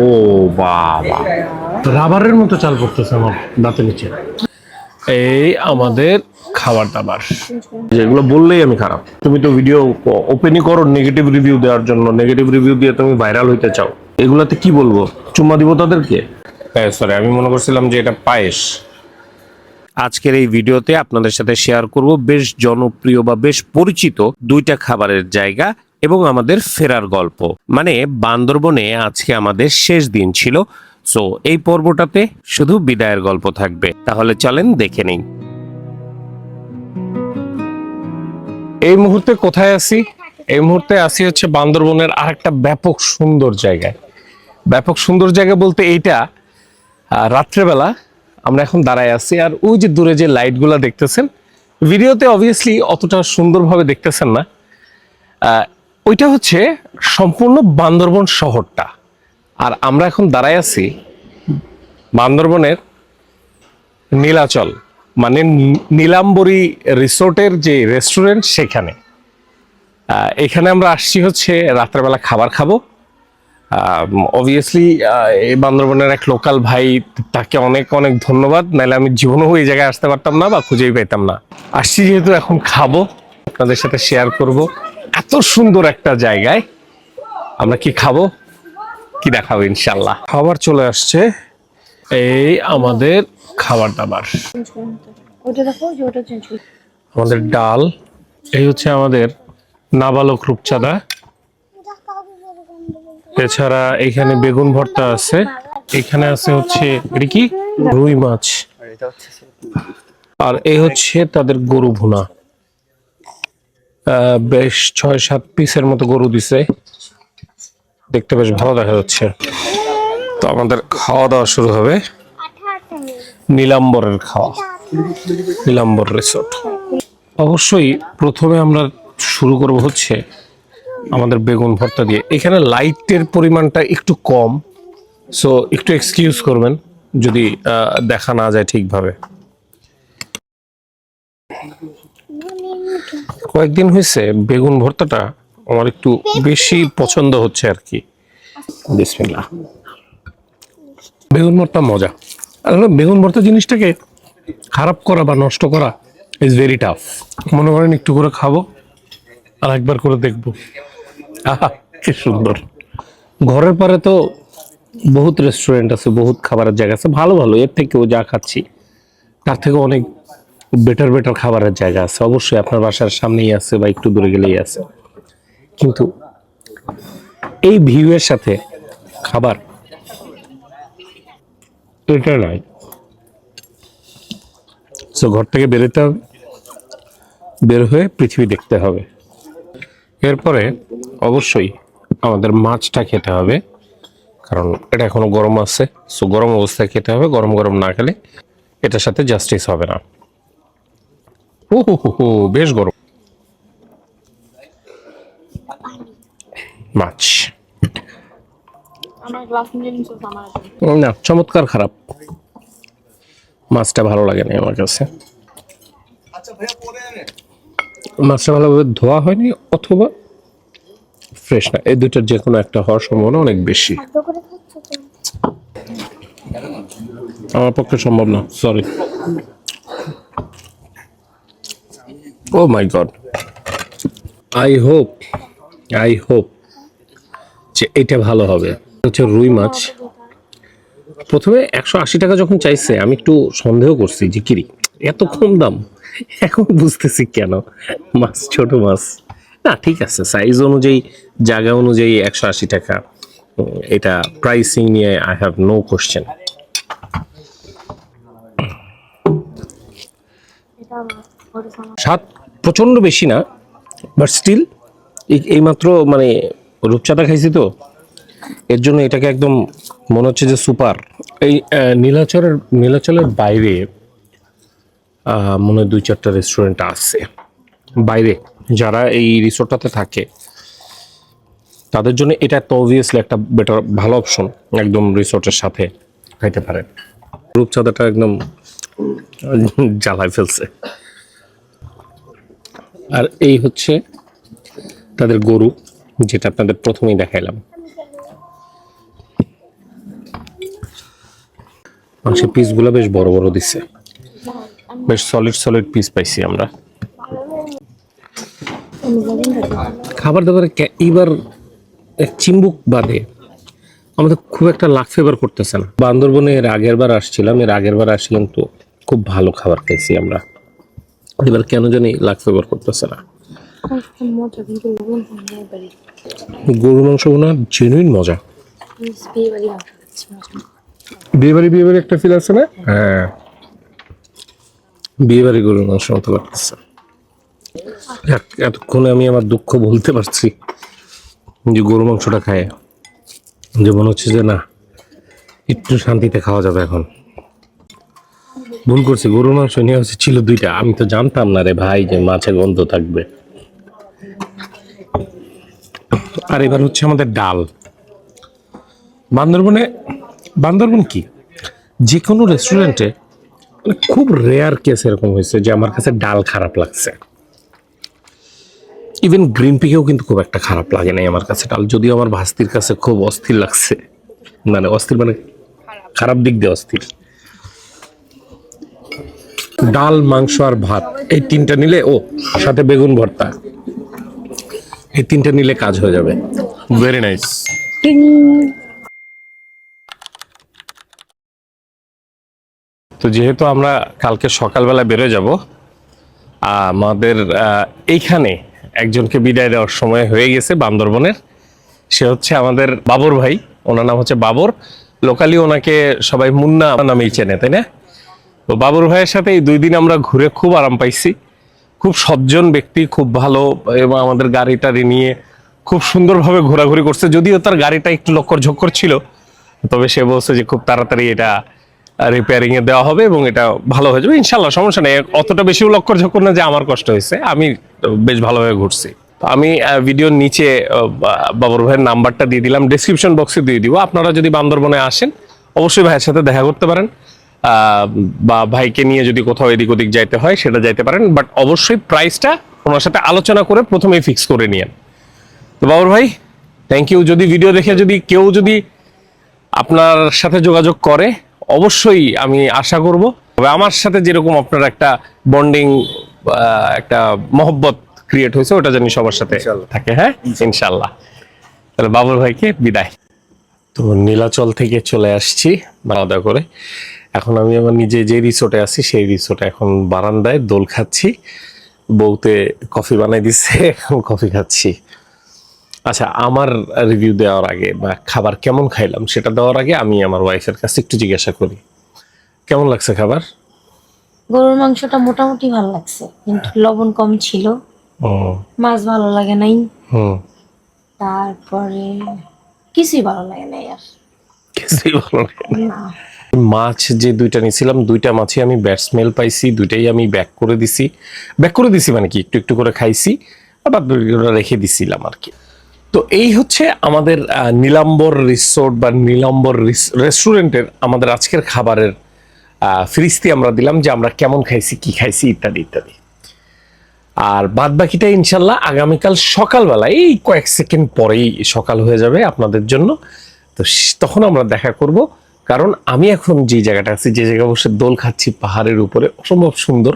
ও বাবা, রাবারের মতো চাল পড়তেছে আমার দাঁতের নিচে। এই আমাদের খাবার দাবার, যেগুলো বললেই আমি খারাপ। তুমি তো ভিডিও ওপেনই করো নেগেটিভ রিভিউ দেওয়ার জন্য, নেগেটিভ রিভিউ দিয়ে তুমি ভাইরাল হইতে চাও। এগুলাতে কি বলবো, চুম্মা দিব তাদেরকে? হ্যাঁ সরি, আমি মনে করছিলাম যে এটা পায়েস। আজকের এই ভিডিওতে আপনাদের সাথে শেয়ার করব বেশ জনপ্রিয় বা বেশ পরিচিত দুইটা খাবারের জায়গা এবং আমাদের ফেরার গল্প। মানে বান্দরবনে আজকে আমাদের শেষ দিন ছিল, সো এই পর্বটাতে শুধু বিদায়ের গল্প থাকবে। তাহলে চলেন দেখে নিই। এই মুহূর্তে কোথায় আছি? এই মুহূর্তে আছি হচ্ছে বান্দরবনের আরেকটা ব্যাপক সুন্দর জায়গায়। ব্যাপক সুন্দর জায়গা বলতে এইটা রাত্রেবেলা আমরা এখন দাঁড়ায় আছি, আর ওই যে দূরে যে লাইটগুলো দেখতেছেন, ভিডিওতে অবভিয়াসলি অতটা সুন্দরভাবে দেখতেছেন না, ওইটা হচ্ছে সম্পূর্ণ বান্দরবন শহরটা। আর আমরা এখন দাঁড়ায় আছি বান্দরবনের নীলাচল, মানে নীলাম্বরী রিসোর্টের যে রেস্টুরেন্ট সেখানে। এখানে আমরা আসছি হচ্ছে রাত্রেবেলা খাবার খাবো। অবভিয়াসলি এই বান্দরবনের এক লোকাল ভাই, তাকে অনেক অনেক ধন্যবাদ, নাহলে আমি জীবনেও এই জায়গায় আসতে পারতাম না বা খুঁজেই পেতাম না। আসছি যেহেতু এখন খাবো, আপনাদের সাথে শেয়ার করব এত সুন্দর একটা জায়গায় আমরা কি খাবো, কি দেখাবো ইনশাল্লাহ। খাবার চলে আসছে, এই আমাদের খাবার দাবার। আমাদের ডাল, এই হচ্ছে আমাদের নাবালক রূপচাঁদা, এছাড়া এখানে বেগুন ভর্তা আছে, এখানে আছে হচ্ছে এটা কি রুই মাছ, আর এই হচ্ছে তাদের গরু ভুনা। বেশ 6-7 পিসের মতো গরু দিছে, দেখতে বেশ ভালো দেখা যাচ্ছে। তো আমাদের খাওয়া দাওয়া শুরু হবে, নীলাম্বরের খাওয়া, নীলাম্বর রিসোর্ট। অবশ্যই প্রথমে আমরা শুরু করব হচ্ছে আমাদের বেগুন ভর্তা দিয়ে। এখানে লাইটের পরিমাণটা একটু কম, সো একটু এক্সকিউজ করবেন যদি দেখা না যায় ঠিকভাবে। কয়েকদিন হয়েছে বেগুন ভর্তাটা আমার একটু বেশি পছন্দ হচ্ছে আর কি। বিসমিল্লাহ। বেগুন ভর্তা মজা। আসলে বেগুন ভর্তা জিনিসটাকে খারাপ করা বা নষ্ট করা ইজ ভেরি টাফ। মনে করেন একটু করে খাবো আর একবার করে দেখবো, আহা কি সুন্দর। ঘরের পারে তো বহুত রেস্টুরেন্ট আছে, বহুত খাবারের জায়গা আছে, ভালো ভালো, এর থেকেও যা খাচ্ছি তার থেকে অনেক বেটার বেটার খাবারের জায়গা আছে। অবশ্যই আপনার বাসার সামনেই আছে বা একটু দূরে গেলেই আছে, কিন্তু এই ভিউ এর সাথে খাবার এটা নাই। সো ঘর থেকে বেরোতে হবে, বের হয়ে পৃথিবী দেখতে হবে। এরপরে অবশ্যই আমাদের মাছটা খেতে হবে, কারণ এটা এখনো গরম আছে, সো গরম অবস্থায় খেতে হবে। গরম গরম না খেলে এটার সাথে জাস্টিস হবে না। ও হো হো হো, বেশ গরম মাছ। না চমৎকার খারাপ, মাছটা ভালো লাগে না আমার কাছে। মাছটা ভালোভাবে ধোয়া হয়নি অথবা ফ্রেশ না, এই দুইটার যে কোনো একটা হওয়ার সম্ভাবনা অনেক বেশি। আমার পক্ষে সম্ভব না, sorry. Oh my god, I hope যে এটা ভালো হবে। হচ্ছে রুই মাছ। প্রথমে 180 টাকা যখন চাইছে আমি একটু সন্দেহ করছি যে কিরি এত কম দাম, এখন বুঝতেছি কেন। মাছ ছোট মাছ না, ঠিক আছে, সাইজ অনুযায়ী জায়গা অনুযায়ী 180 টাকা, এটা প্রাইসিং নিয়ে আই হ্যাভ নো কোশ্চেন। স্বাদ প্রচন্ড বেশি না, বাট স্টিল এইমাত্র মানে রূপচাঁদা খাইছি তো, এর জন্য এটাকে একদম মনে হচ্ছে যে সুপার। এই নীলাচলের বাইরে মনে হয় 2-4টা রেস্টুরেন্ট আছে বাইরে, যারা এই রিসোর্টটাতে থাকে তাদের জন্য এটা তো অবভিয়াসলি একটা বেটার ভালো অপশন, একদম রিসোর্টের সাথে খাইতে পারেন। রূপচাঁদাটা একদম জ্বালায় ফেলছে। আর এই হচ্ছে তাদের গরু, যেটা আপনাদের প্রথমেই দেখাইলাম। মাংসের পিসগুলো বেশ বড় বড় দিছে, বেশ সলিড সলিড পিস পাইছি আমরা। খাবার দাবারে এইবার চিম্বুক বাদে আমাদের খুব একটা লাক ফেভার করতেছে না। বান্দরবনে এর আগের বার আসছিলাম, এর আগের বার আসলাম তো খুব ভালো খাবার খাইছি আমরা, এবার কেন জানি লাক ফেভার করতেছে না। গরু মাংস না জেনুইন মজা, বিয়ে বাড়ি একটা ফিল আছে না? হ্যাঁ, বিয়ে বাড়ি গরুর মাংস মতো লাগতেছে। এতক্ষণে আমি আমার দুঃখ বলতে পারছি যে গরু মাংসটা খায় যে মনে হচ্ছে যে না একটু শান্তিতে খাওয়া যাবে এখন। ভুল করছি, গরুর মাংস নিয়ে ছিল 2টা, আমি তো জানতাম না রে ভাই যে মাছে গন্ধ থাকবে। আর এবার হচ্ছে আমাদের ডাল। বান্দরবন কি যে কোনো রেস্টুরেন্টে খুব রেয়ার কেস এরকম হয়েছে যে আমার কাছে ডাল খারাপ লাগছে। ইভেন গ্রিন পিকেও কিন্তু খুব একটা খারাপ লাগে নাই আমার কাছে ডাল, যদিও আমার ভাস্তির কাছে খুব অস্থির লাগছে, মানে অস্থির মানে খারাপ দিক দিয়ে অস্থির। ডাল, মাংস আর ভাত এই 3টা নিলে, ও সাথে বেগুন ভর্তা, এই 3টা নিলে কাজ হয়ে যাবে। Very nice. তো যেহেতু আমরা কালকে সকালবেলা বেরোয় যাব, আমাদের এইখানে একজনকে বিদায় দেওয়ার সময় হয়ে গেছে বান্দরবনের। সে হচ্ছে আমাদের বাবর ভাই, ওনার নাম হচ্ছে বাবর, লোকালি ওনাকে সবাই মুন্না নামেই চেনে, তাই না? তো বাবর ভাইয়ের সাথে এই 2 দিন আমরা ঘুরে খুব আরাম পাইছি। খুব সজ্জন ব্যক্তি, খুব ভালো, এবং আমাদের গাড়িটারি নিয়ে খুব সুন্দরভাবে ঘোরাঘুরি করছে। যদিও তার গাড়িটা একটু লক্কর ঝক্কর ছিল, তবে সে বলছে যে খুব তাড়াতাড়ি এটা রিপেয়ারিং এ দেওয়া হবে এবং এটা ভালো হয়ে যাবে ইনশাল্লাহ, সমস্যা নেই। অতটা বেশি লক্কর ঝক্কর না যে আমার কষ্ট হয়েছে, আমি বেশ ভালোভাবে ঘুরছি। তো আমি ভিডিওর নিচে বাবর ভাইয়ের নাম্বারটা দিয়ে দিলাম, ডেসক্রিপশন বক্সে দিয়ে দিব। আপনারা যদি বান্দরবনে আসেন অবশ্যই ভাইয়ের সাথে দেখা করতে পারেন, বা ভাইকে নিয়ে যদি কোথাও এদিক ওদিক যাইতে হয় সেটা যাইতে পারেন, বাট অবশ্যই প্রাইসটা ওনার সাথে আলোচনা করে প্রথমেই ফিক্স করে নিয়েন। তো বাবর ভাই থ্যাংক ইউ। যদি ভিডিও দেখে যদি কেউ যদি আপনার সাথে যোগাযোগ করে অবশ্যই আমি আশা করব, তবে আমার সাথে যেরকম আপনার একটা বন্ডিং, একটা মহব্বত ক্রিয়েট হয়েছে, ওটা জানি সবার সাথে থাকে। হ্যাঁ ইনশাল্লাহ। তাহলে বাবর ভাইকে বিদায়। তো নীলাচল থেকে চলে আসছি খাওয়া দাওয়া করে। এখন আমি আমার নিজে যে রিসোর্টে আছি সেই রিসোর্টে এখন বারান্দায় দোল খাচ্ছি, বউতে কফি বানাই দিচ্ছে, এখন কফি খাচ্ছি। আচ্ছা, আমার রিভিউ দেওয়ার আগে বা খাবার কেমন খাইলাম সেটা দেওয়ার আগে আমি আমার ওয়াইফের কাছে একটু জিজ্ঞাসা করি, কেমন লাগছে খাবার? গরুর মাংসটা মোটামুটি ভালো লাগছে, কিন্তু লবণ কম ছিল। মাছ ভালো লাগে নাই, তারপরে কিছুই ভালো লাগে নাই, আর কিছুই ভালো লাগে না। মাছ যে 2টা নিয়েছিলাম, 2টা মাছই আমি ব্যাড স্মেল পাইছি, 2টাই আমি ব্যাক করে দিছি মানে কি একটু একটু করে খাইছি, আবার রেখে দিছিলাম আর কি। তো এই হচ্ছে আমাদের নীলাম্বর রিসোর্ট বা নীলাম্বর রেস্টুরেন্টের আমাদের আজকের খাবারের ফিরিস্তি আমরা দিলাম, যে আমরা কেমন খাইছি, কি খাইছি, ইত্যাদি ইত্যাদি। আর বাদ বাকিটা ইনশাল্লাহ আগামীকাল সকালবেলা, এই কয়েক সেকেন্ড পরেই সকাল হয়ে যাবে আপনাদের জন্য। তো তখন আমরা দেখা করব, কারণ আমি এখন যে জায়গাটা আছি, যে জায়গায় বসে দোল খাচ্ছি পাহাড়ের উপরে, অসম্ভব সুন্দর।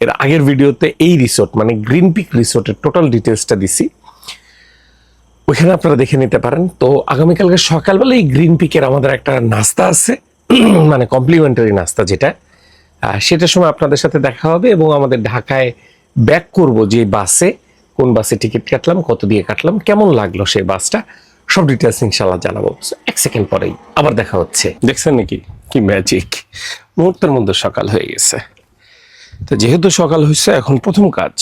এর আগের ভিডিওতে এই রিসোর্ট মানে গ্রিন পিক রিসোর্টের টোটাল ডিটেলসটা দিছি, ওইখানে আপনারা দেখে নিতে পারেন। তো আগামীকালকে সকালবেলা এই গ্রিন পিকের আমাদের একটা নাস্তা আছে, মানে কমপ্লিমেন্টারি নাস্তা, যেটা সেটার সময় আপনাদের সাথে দেখা হবে। এবং আমাদের ঢাকায় ব্যাক করব যে বাসে, কোন বাসে টিকিট কাটলাম, কত দিয়ে কাটলাম, কেমন লাগলো সেই বাসটা, সব ডিটেলস ইনশাল্লাহ জানাবো। 1 সেকেন্ড পরেই আবার দেখা হচ্ছে। দেখছেন নাকি কি ম্যাজিক, মুহূর্তের মধ্যে সকাল হয়ে গেছে। তো যেহেতু সকাল হয়েছে, এখন প্রথম কাজ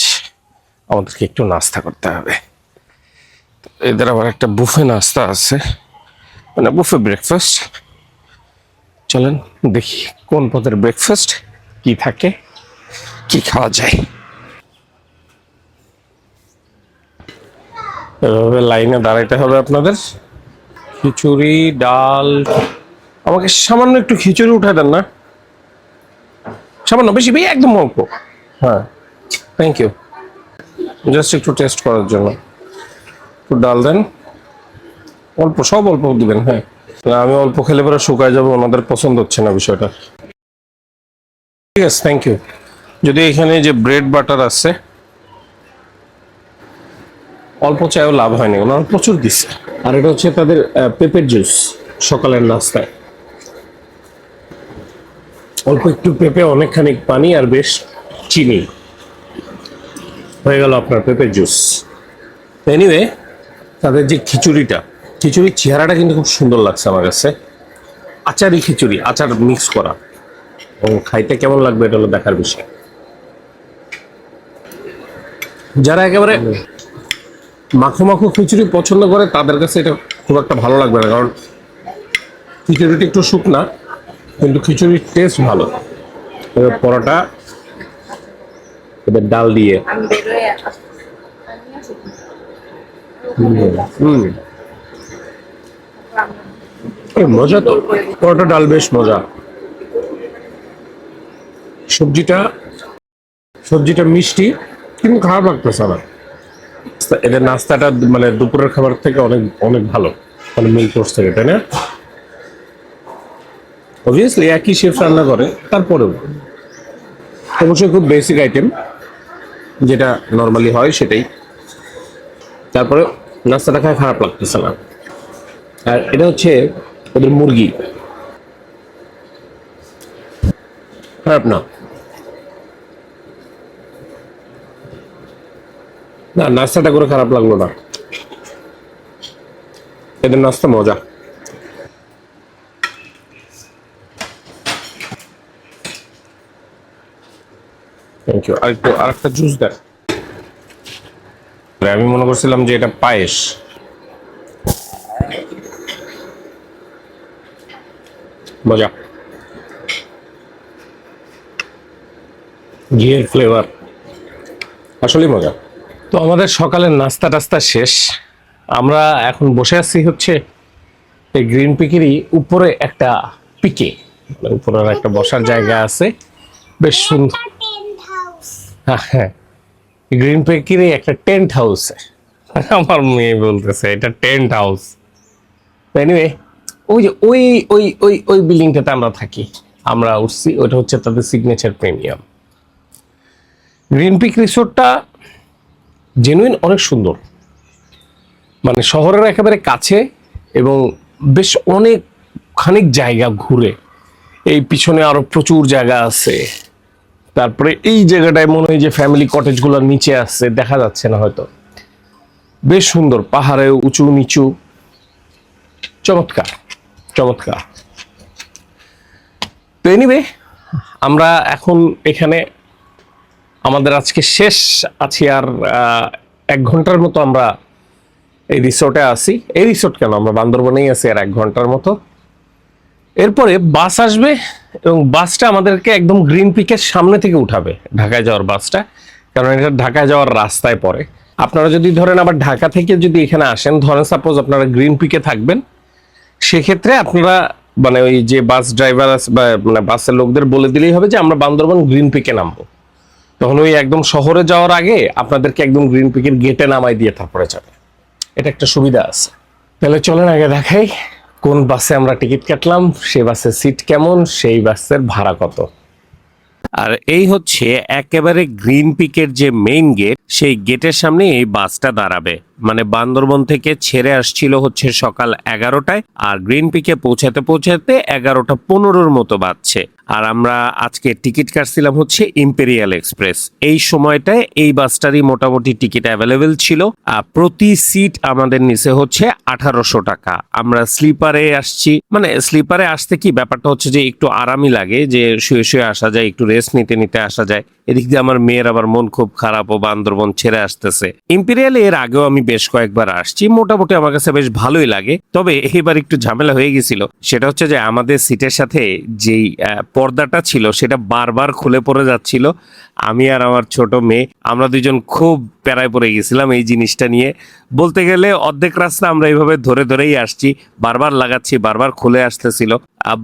আমাদেরকে একটু নাস্তা করতে হবে। এদের আবার একটা বুফে নাস্তা আছে, মানে বুফে ব্রেকফাস্ট। চলেন দেখি কোন পদের ব্রেকফাস্ট, কি থাকে, কি খাওয়া যায়। এভাবে লাইনে দাঁড়াইতে হবে আপনাদের। খিচুড়ি, ডাল, আমাকে সামান্য একটু খিচুড়ি উঠায় দেন না, সামান্য, বেশি ভাই, একদম অল্প। হ্যাঁ থ্যাংক ইউ, জাস্ট একটু টেস্ট করার জন্য। একটু ডাল দেন, অল্প, সব অল্প দিবেন। হ্যাঁ আমি অল্প খেলে পরে শুকায় যাবো, ওনাদের পছন্দ হচ্ছে না বিষয়টা। ঠিক আছে, থ্যাংক ইউ। যদি এখানে যে ব্রেড বাটার আছে, অল্প চাইও লাভ হয়নি, ওনারা প্রচুর দিচ্ছে। আর এটা হচ্ছে তাদের পেঁপের জুস সকালের নাস্তায়। অল্প একটু পেঁপে, অনেকখানি পানি, আর বেশ চিনি, হয়ে গেল আপনার পেঁপের জুস। এনিওয়ে, তাদের যে খিচুড়ির চেহারাটা কিন্তু খুব সুন্দর লাগছে আমার কাছে। আচারি খিচুড়ি, আচার মিক্স করা, এবং খাইতে কেমন লাগবে এটা হলো দেখার বিষয়। যারা একেবারে মাখো মাখো খিচুড়ি পছন্দ করে তাদের কাছে এটা খুব একটা ভালো লাগবে না, কারণ খিচুড়িটা একটু শুকনা, কিন্তু খিচুড়ির টেস্ট ভালো। এবার পরোটা, এবার ডাল দিয়ে, মজা তো। পরোটা ডাল বেশ মজা। সবজিটা মিষ্টি, কিন্তু খারাপ লাগতেছে না। এদের নাস্তাটা মানে দুপুরের খাবার থেকে অনেক অনেক ভালো, মানে মিল কোর্স থেকে, তাই না? অবভিয়াসলি একই শেফ রান্না করে, তারপরেও অবশ্যই খুব বেসিক আইটেম যেটা নর্মালি হয় সেটাই। তারপরে নাস্তাটা খায় খারাপ লাগতেছে না। আর এটা হচ্ছে ওদের মুরগি, খারাপ না। না, নাস্তাটা করে খারাপ লাগলো না, এদের নাস্তা মজা। Thank you. আরেকটা জুস দেন। আমি মনে করছিলাম যে এটা পায়েস। মজা, ঘিয়ের ফ্লেভার, আসলে মজা। তো আমাদের সকালের নাস্তা টাস্তা শেষ। আমরা এখন বসে আছি হচ্ছে এই গ্রিন পিকেরই উপরে একটা পিকে, মানে উপরের একটা বসার জায়গা আছে, বেশ সুন্দর। হ্যাঁ, গ্রিন পিকেরই একটা টেন্ট হাউস। আমার মেয়ে বলতেছে এটা টেন্ট হাউস। এনিওয়ে, ওই যে ওই ওই ওই ওই বিল্ডিংটাতে আমরা থাকি, আমরা উঠছি, ওটা হচ্ছে তাদের সিগনেচার প্রিমিয়াম। গ্রিন পিক রিসোর্টটা জেনুইন অনেক সুন্দর, মানে শহরের একেবারে কাছে, এবং বেশ অনেক খানিক জায়গা ঘুরে, এই পিছনে আরো প্রচুর জায়গা আছে। তারপরে এই জায়গাটায় মনে হয় যে ফ্যামিলি কটেজগুলো নিচে আছে, দেখা যাচ্ছে না হয়তো। বেশ সুন্দর, পাহাড়ে উঁচু নিচু, চমৎকার চমৎকার। তো এনিওয়ে, আমরা এখন এখানে আমাদের আজকে শেষ আছি, আর 1 ঘন্টার মতো আমরা এই রিসোর্টে আছি। এই রিসোর্ট কেন, আমরা বান্দরবনেই আছি আর 1 ঘন্টার মতো। এরপরে বাস আসবে, এবং বাসটা আমাদেরকে একদম গ্রিন পিকের সামনে থেকে উঠাবে, ঢাকায় যাওয়ার বাসটা, কারণ এটা ঢাকায় যাওয়ার রাস্তায় পড়ে। আপনারা যদি ধরেন আবার ঢাকা থেকে যদি এখানে আসেন, ধরেন সাপোজ আপনারা গ্রিন পিকে থাকবেন, সেক্ষেত্রে আপনারা মানে ওই যে বাস ড্রাইভার বা মানে বাসের লোকদের বলে দিলেই হবে যে আমরা বান্দরবন গ্রিন পিকে নামবো, তখন ওই একদম শহরে যাওয়ার আগে আপনাদেরকে একদম গ্রিন পিকের গেটে নামাই দিয়ে তারপরে যাবে। এটা একটা সুবিধা আছে। তাহলে চলেন আগে দেখাই কোন বাসে আমরা টিকিট কাটলাম, সে বাসের সিট কেমন, সেই বাসের ভাড়া কত। আর এই হচ্ছে একেবারে গ্রিন পিকের যে মেইন গেট, সেই গেটের সামনে এই বাসটা দাঁড়াবে। মানে বান্দরবন থেকে ছেড়ে আসছিল হচ্ছে সকাল 11টায়, আর গ্রিন পিকে পৌঁছাতে পৌঁছাতে 11:15 মতো বাজছে। আর আমরা আজকে টিকিট কাটছিলাম হচ্ছে ইম্পেরিয়াল এক্সপ্রেস। এই সময়টায় এই বাসটারই মোটামুটি টিকিট অ্যাভেলেবেল ছিল। আর প্রতি সিট আমাদের নিচে হচ্ছে 1800 টাকা। আমরা স্লিপারে আসছি, মানে স্লিপারে আসতে কি ব্যাপারটা হচ্ছে যে একটু আরামই লাগে, যে শুয়ে শুয়ে আসা যায়, একটু রেস্ট নিতে নিতে আসা যায়। এদিক দিয়ে আমার মেয়ের আবার মন খুব খারাপ, ও বান্দরবন ছেড়ে আসতেছে। ইম্পেরিয়ালে এর আগেও আমি বেশ কয়েকবার আসছি, মোটামুটি আমার কাছে বেশ ভালোই লাগে। তবে এবার একটু ঝামেলা হয়ে গেছিল, সেটা হচ্ছে যে আমাদের সিটের সাথে যেই পর্দাটা ছিল সেটা বারবার খুলে পড়ে যাচ্ছিল। আমি আর আমার ছোট মেয়ে আমরা দুজন খুব প্যারায় পড়ে গেছিলাম এই জিনিসটা নিয়ে। বলতে গেলে অর্ধেক রাস্তা আমরা এইভাবে ধরে ধরেই আসছি, বারবার লাগাচ্ছি, বারবার খুলে আসতেছিল।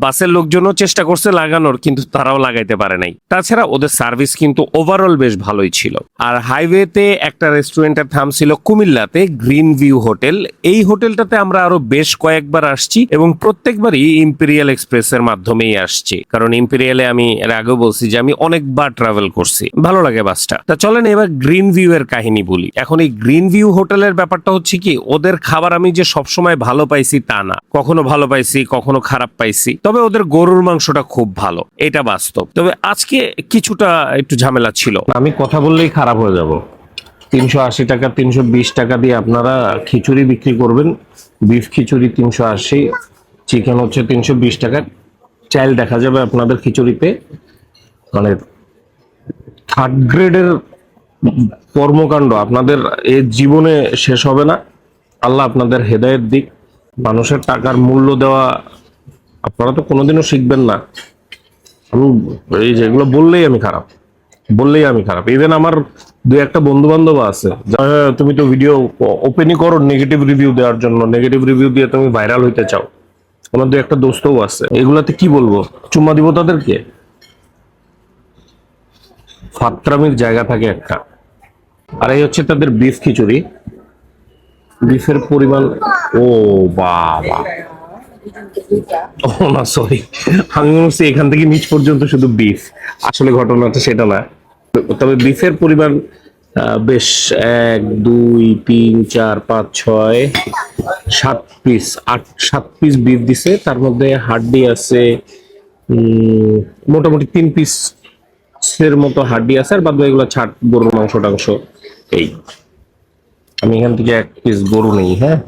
বাসের লোকজনও চেষ্টা করছে লাগানোর, কিন্তু তারাও লাগাইতে পারে নাই। তাছাড়া ওদের সার্ভিস কিন্তু ওভারঅল বেশ ভালোই ছিল। আর হাইওয়েতে একটা রেস্টুরেন্টের থামছিল কুমিল্লাতে, গ্রিন ভিউ হোটেল। এই হোটেলটাতে আমরা আরো বেশ কয়েকবার আসছি এবং প্রত্যেকবারই ইম্পেরিয়াল এক্সপ্রেসের মাধ্যমেই আসছি, কারণ ইম্পেরিয়ালে আমি এর আগেও বলছি যে আমি অনেকবার ট্রাভেল করছি, ভালো লাগে বাসটা। তা চলেন এবার গ্রিন ভিউ এর কাহিনী বলি। এখন এই গ্রিন ভিউ হোটেলের ব্যাপারটা হচ্ছে কি, ওদের খাবার আমি যে সবসময় ভালো পাইছি তা না, কখনো ভালো পাইছি কখনো খারাপ পাইছি, তবে ওদের গরুর মাংসটা খুব ভালো, এটা বাস্তব। তবে আজকে কিছুটা একটু ঝামেলা ছিল। আমি কথা বললেই খারাপ হয়ে যাব। 380 টাকা 320 টাকা দিয়ে আপনারা খিচুড়ি বিক্রি করবেন। বিফ খিচুড়ি 380, চিকেন হচ্ছে 320 টাকা। চাইল দেখা যাবে আপনাদের খিচুড়িতে, মানে থার্ড গ্রেডের কর্মকাণ্ড আপনাদের এই জীবনে শেষ হবে না। আল্লাহ আপনাদের হেদায়েত দিক। মানুষের টাকার মূল্য দেওয়া আপনারা তো কোনোদিনও শিখবেন না। আমি এই যেগুলো বললেই আমি খারাপ। ইভেন আমার দু একটা বন্ধু বান্ধব আছে, তুমি তো ভিডিও ওপেনই করো নেগেটিভ রিভিউ দেওয়ার জন্য, নেগেটিভ রিভিউ দিয়ে তুমি ভাইরাল হইতে চাও। আমার দু একটা দোস্তও আছে, এগুলাতে কি বলবো, চুম্মা দিব তাদেরকে? ফাত্রামির জায়গা থাকে একটা। আর এই হচ্ছে তাদের বিফ খিচুড়ি। বিফের পরিমাণ, ও বাবা, ও না সরি, আমি মনে হচ্ছে এখান থেকে নিচ পর্যন্ত শুধু বিফ। আসলে ঘটনাটা সেটা না, তবে বিফের পরিমাণ বেশ 1 2 3 4 5 6 7 পিস, 7 পিস বিফ দিছে। তার মধ্যে হাড্ডি আছে মোটামুটি 3 পিস এর মতো হাড্ডি আছে, আর বাদ এগুলো ছাট গরুর মাংস টাংস। এই আমি এখান থেকে 1 পিস গরু নেই। হ্যাঁ,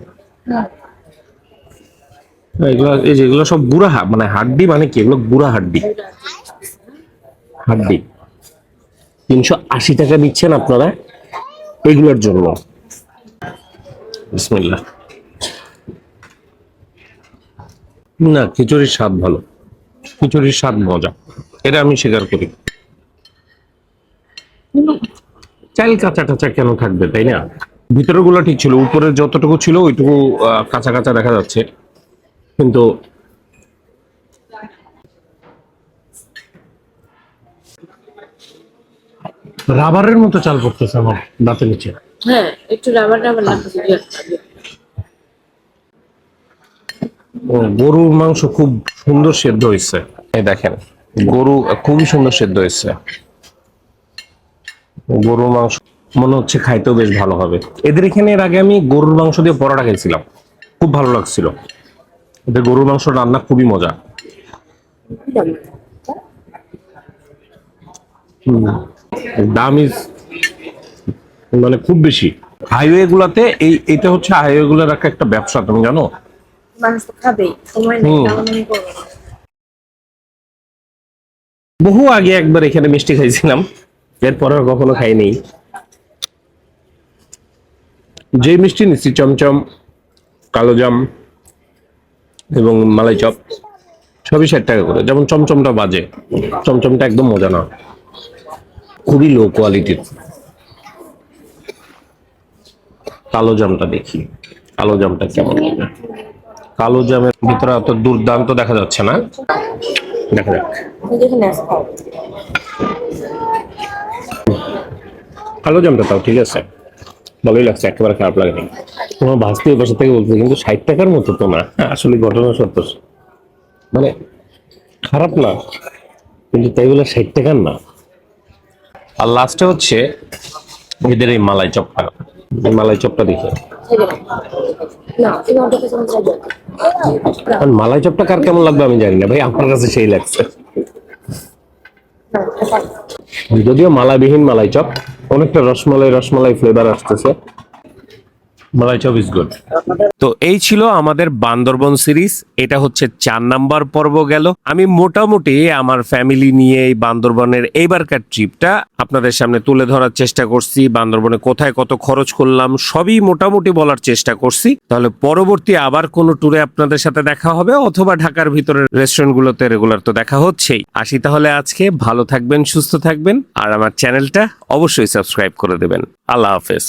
এগুলো এই যে এগুলো সব গুড়া মানে হাড্ডি, মানে কি এগুলো গুড়া হাড্ডি। 380 টাকা নিচ্ছেন আপনারা এগুলোর জন্য। বিসমিল্লাহ। না, খিচুড়ির স্বাদ ভালো, খিচুড়ির স্বাদ মজা, এটা আমি স্বীকার করি। কিন্তু চাইল কাঁচা কাঁচা কেন থাকবে, তাই না? ভিতরের গুলো ঠিক ছিল, উপরে যতটুকু ছিল ওইটুকু কাঁচা কাঁচা দেখা যাচ্ছে, কিন্তু রাবারের মতো চাল পড়তেছে আমার দাঁতের নিচে। হ্যাঁ, একটু রাবার রাবার লাগছে। গরুর মাংস খুব সুন্দর সেদ্ধ হয়েছে, এই দেখেন, গরু খুবই সুন্দর সেদ্ধ হয়েছে। গরুর মাংস মনে হচ্ছে খাইতেও বেশ ভালো হবে। এদের এখানে এর আগে আমি গরুর মাংস দিয়ে পরোটা খাইছিলাম, খুব ভালো লাগছিল। এদের গরুর মাংস রান্না খুবই মজা। দাম ইজ মানে খুব বেশি। হাইওয়ে গুলাতে এটা হচ্ছে হাইওয়ে গুলোর একটা ব্যবসা, তুমি জানো? মানুষ তো খাবেই, সময় নেই, দামাদামি করবে না। বহু আগে একবার এখানে মিষ্টি খাইছিলাম, এরপরে আর কখনো খাইনি। যে মিষ্টি নিচ্ছি, চমচম, কালোজাম এবং মালাই চপ, সবই 60 টাকা করে। যেমন চমচমটা বাজে, চমচমটা একদম মজা না, খুবই লো কোয়ালিটির। কালো জামটা দেখি, কালো জামটা কেমন হবে। কালো জামের ভিতরে অত দুর্দান্ত দেখা যাচ্ছে না, দেখা যাক। কালো জামটা তাও ঠিক আছে, ভালোই লাগছে, একেবারে খারাপ লাগেনি। তোমার ভাস্তি পাশে থেকে বলছে কিন্তু 60 টাকার মতো তো না। আসলে ঘটনা সত্য, মানে খারাপ না, কিন্তু তাই বলে 60 টাকার না। আর লাস্টে হচ্ছে এদের এই মালাই চপটা, এই মালাই চপটা দেখে। মালাই চপটা কার কেমন লাগবে আমি জানি না ভাই, আমার কাছে সেই লাগছে। যদিও মালাবিহীন মালাই চপ, অনেকটা রসমালাই রসমালাই ফ্লেভার আসতেছে। মালাই চাপ ইজ গুড। তো এই ছিল আমাদের বান্দরবন সিরিজ। এটা হচ্ছে 4 নাম্বার পর্ব গেল। আমি মোটামুটি আমার ফ্যামিলি নিয়ে এই বান্দরবনের এইবারকার ট্রিপটা আপনাদের সামনে তুলে ধরার চেষ্টা করছি। বান্দরবনে কোথায় কত খরচ করলাম সবই মোটামুটি বলার চেষ্টা করছি। তাহলে পরবর্তী আবার কোনো ট্যুরে আপনাদের সাথে দেখা হবে, অথবা ঢাকার ভিতরের রেস্টুরেন্টগুলোতে রেগুলার তো দেখা হচ্ছেই। আসি তাহলে আজকে, ভালো থাকবেন, সুস্থ থাকবেন, আর আমার চ্যানেলটা অবশ্যই সাবস্ক্রাইব করে দেবেন। আল্লাহ হাফেজ।